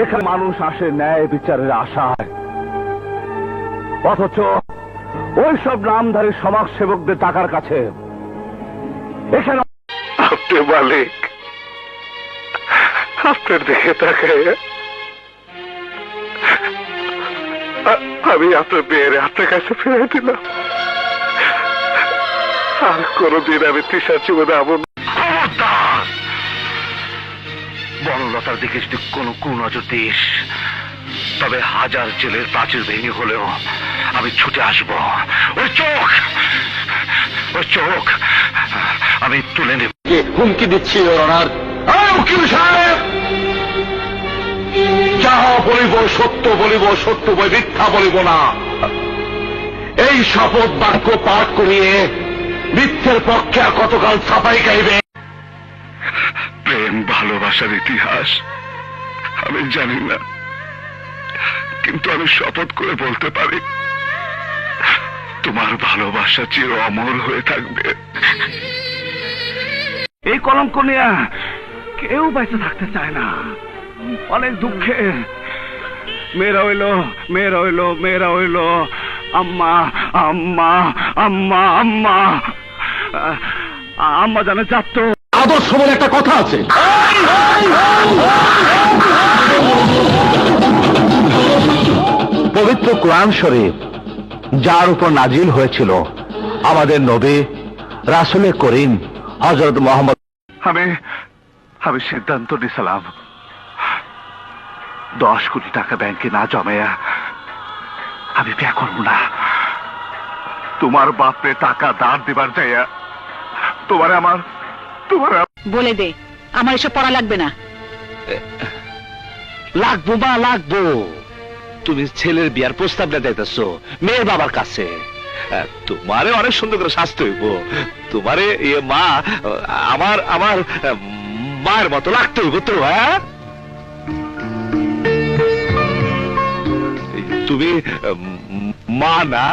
এখানে মানুষ আসে ন্যায় বিচারের আশায়, অথচ ওইসব নামধারী সমাজসেবকদের টাকার কাছে এখানে আপনি মালিক, আপনার দেখে তাকায় আমি আপনার মেয়ের আপনার কাছে ফিরে দিলাম। আর কোনদিন আমি তৃষার জীবনে এমন বনলতার দিকে যদি কোনো কুনজর দিস, তবে হাজার জেলের প্রাচীর ভেঙে হলেও আমি ছুটে আসব। ওই চোখ আমি তুলে নেব। হুমকি দিচ্ছি ওনার উকিল সাহেব, যাহা বলিব সত্য বলিব, সত্য বই মিথ্যা বলিব না। এই শপথ বাক্য পাঠ করিয়ে মিথ্যের পক্ষে আর কতকাল ছাপাই গাইবে? প্রেম ভালোবাসার ইতিহাস আমি জানি না, কিন্তু আমি শপথ করে বলতে পারি তোমার ভালোবাসা চির অমর হয়ে থাকবে। এই কলঙ্ক নিয়ে কেউ বেঁচে থাকতে চায় না। অনেক দুঃখে মেয়েরা হইল আম্মা আম্মা আম্মা আম্মা আম্মা জানে চাচ্ত। আদর্শ বলে একটা কথা আছে, পবিত্র কোরআন শরীফ যার উপর নাজিল হয়েছিল আমাদের নবী রাসূলে করিম হযরত মুহাম্মদ। আমি সিদ্ধান্ত নিয়েছিলাম 10 কোটি টাকা ব্যাংকে না জমাইয়া আমি বিয়ে করব না। তোমার বাপরে টাকা ধার দিবার যাইয়া তোমার বলে দে, আমার এসব পড়া লাগবে না। লাগবো মা লাগবো। তুমি ছেলের বিয়ার প্রস্তাবটা দিতেছো মেয়ের বাবার কাছে, তোমারে অনেক সুন্দর করে শাস্তি হইব। তোমারে মা আমার মায়ের মতো লাগতে হইব তো। হ্যাঁ, তুমি মা না?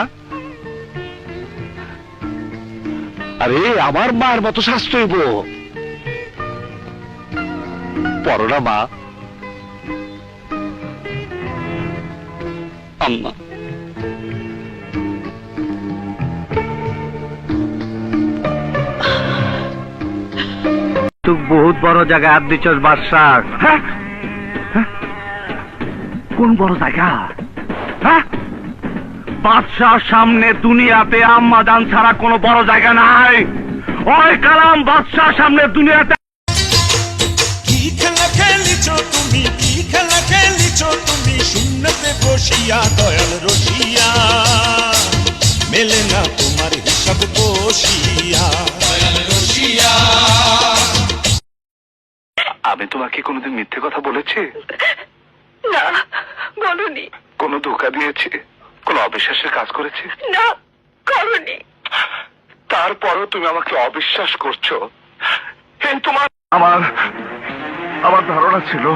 আরে আমার মায়ের মতো শাস্তি হইব। পড়ো না মা। আম্মা তুই বহুত বড় জায়গায় হাত দিচ্ছস বাদশাহ। কোন বড় জায়গা? হ্যাঁ, বাদশাহ সামনে দুনিয়াতে আম্মা জান ছাড়া কোনো বড় জায়গা নাই। ওই কালাম বাদশাহ সামনে দুনিয়াতে। কি খেলা খেলিছো তুমি, কি খেলা খেলিছো তুমি, শূন্যতে বসিয়া দয়াল রসিয়া, মেলে না তোমার হিসাব বসিয়া, দয়াল রসিয়া। আমি তোমাকে কোনোদিন মিথ্যে কথা বলেছি? না, বলনি। কোনো ধোঁকা দিয়েছি? কোন অবিশ্বাসের কাজ করেছি? না, করনি। তারপরও তুমি আমাকে অবিশ্বাস করছো। আমার ধারণা ছিল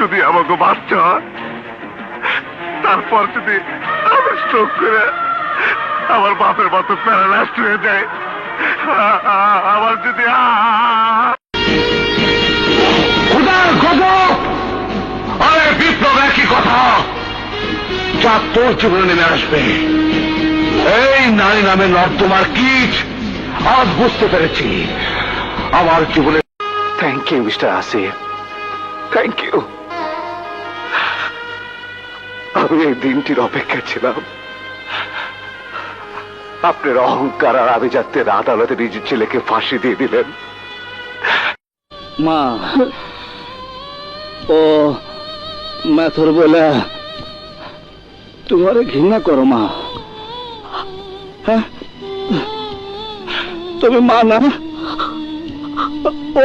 যদি আমাকে বাচ্চা তারপর যদি আমি স্ট্রোক করে আমার বাপের মতো প্যারালাইজড হয়ে যায়, আমার যদি বিপ্লব একই কথা যা তোর জীবনে নেমে আসবে। এই নারী নামে নর্দমার কীট আজ বুঝতে পেরেছি আমার জীবনে। Thank you mister Asif, thank you. আমি এই দিনটির অপেক্ষা ছিলাম, আপনার অহংকার আর আভিজাত্যের আদালতে নিজের ছেলেকে ফাঁসি দিয়ে দিলেন। মা ও ম্যাথর বলে তোমারে ঘৃণা করো মা। হ্যাঁ, তুমি মা না? ও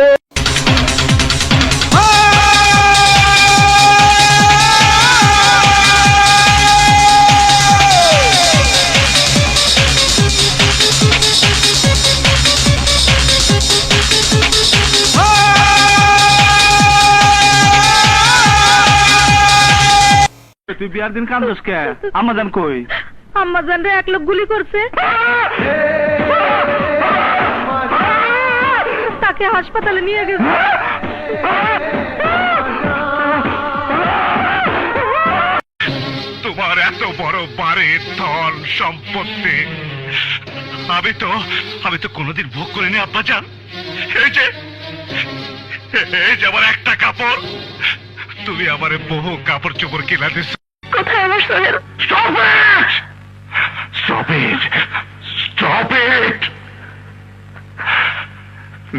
তুই বিয়ার দিন কান্দস কে? আম্মাজান কই? আম্মাজান রে এক লোক গুলি করছে, তাকে হাসপাতালে নিয়ে গেছে। বড় বাড়ি, ধন, সম্পত্তি আমি তো কোনোদিন ভোগ করিনি আব্বাজান। এই যে আমার একটা কাপড়, তুমি আমারে বহু কাপড় চোপড় কিনা দিচ্ছ। কোথায় আমার Sohel? Stop it! Stop it! Stop it!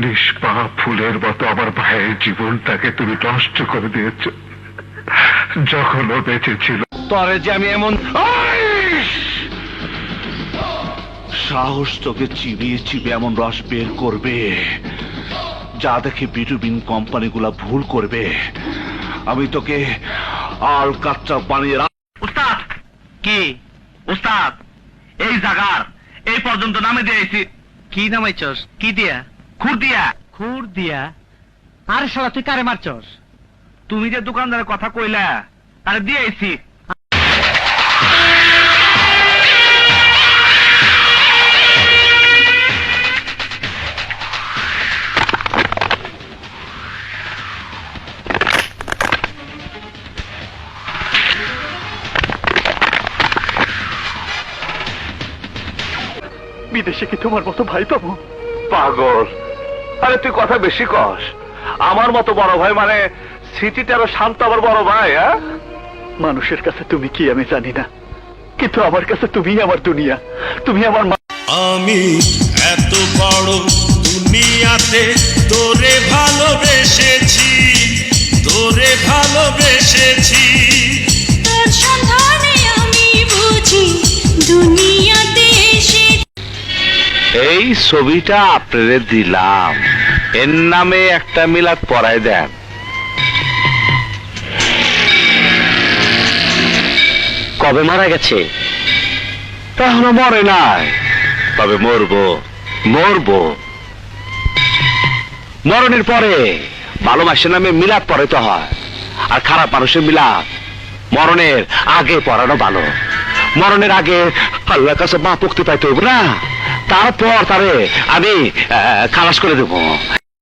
নিষ্পাপ ফুলের মতো আমার ভাইয়ের জীবনটাকে তুমি নষ্ট করে দিয়েছ। যখন ও বেঁচে ছিল, তরে যে আমি এমন আইস! সাহস তোকে চিবিয়ে চিবিয়ে এমন রস বের করবে যা দেখে বিটুবিন কোম্পানিগুলা ভুল করবে। আমি তোকে আল কাচ্চা বানিয়ে উস্তাদ কি উস্তাদ, এই জাগার এই পর্যন্ত নামে দিয়েছি। কি নামাইছস? কি দিয়া? খুর দিয়া। খুর দিয়া? আরে শালা তুই কারে মারছস? তুমি যে দোকানদারের কথা কইলা তারে দিয়েছি। বিদেশে কি তোমার মতো ভাই পাবো? পাগল, আরে তুই কথা বেশি কস। আমার মতো বড় ভাই মানে সিটিটারও শান্ত আবার বড় ভাই। মানুষের কাছে তুমি কি আমি জানি না, কিন্তু আমার কাছে তুমি আমার দুনিয়া, তুমি আমার মা। আমি এত বড় দুনিয়াতে তোরে ভালোবেসেছি, তোরে ভালোবেসেছি। তোর সন্ধানে আমি বুঝি দুনিয়াতে এসে। এই ছবিটা আপনারে দিলাম, এর নামে একটা মিলাদ পড়ায় দেন। কবে মারা গেছে? এখনো মরে নাই, তবে মরবো মরবো। মরণের পরে ভালো মানুষের নামে মিলাদ পড়াইতে হয়, আর খারাপ মানুষের মিলাদ মরণের আগে পড়ানো ভালো। মরণের আগে আল্লাহর কাছে মা মুক্তি পাইতে হইব না, তারপর তারে আমি খালাস করে দেবো।